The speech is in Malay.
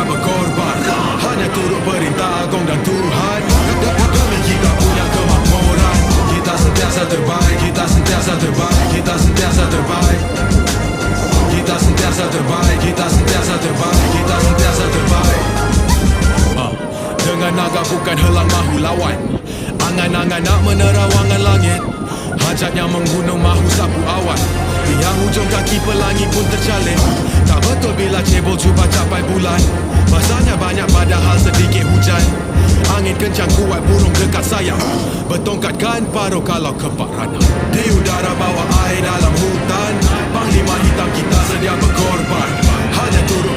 sedia berkorban, hanya turut perintah Agong dan Tuhan. Demi kita punya kemakmuran, kita sentiasa terbaik, kita sentiasa terbaik, kita sentiasa terbaik, kita sentiasa terbaik, kita sentiasa terbaik, kita sentiasa terbaik. Dengan naga bukan helang mahu lawan, angan-angan nak menerawangan langit, hajatnya menggunung mahu sapu awan. Yang hujung kaki pelangi pun tercalin. Tak betul bila cebol cuba capai bulan, masanya banyak padahal sedikit hujan. Angin kencang kuat burung dekat sayap, bertongkatkan paruh kalau kepak ranah. Di udara bawa air dalam hutan, panglima hitam kita sedia berkorban, hanya turut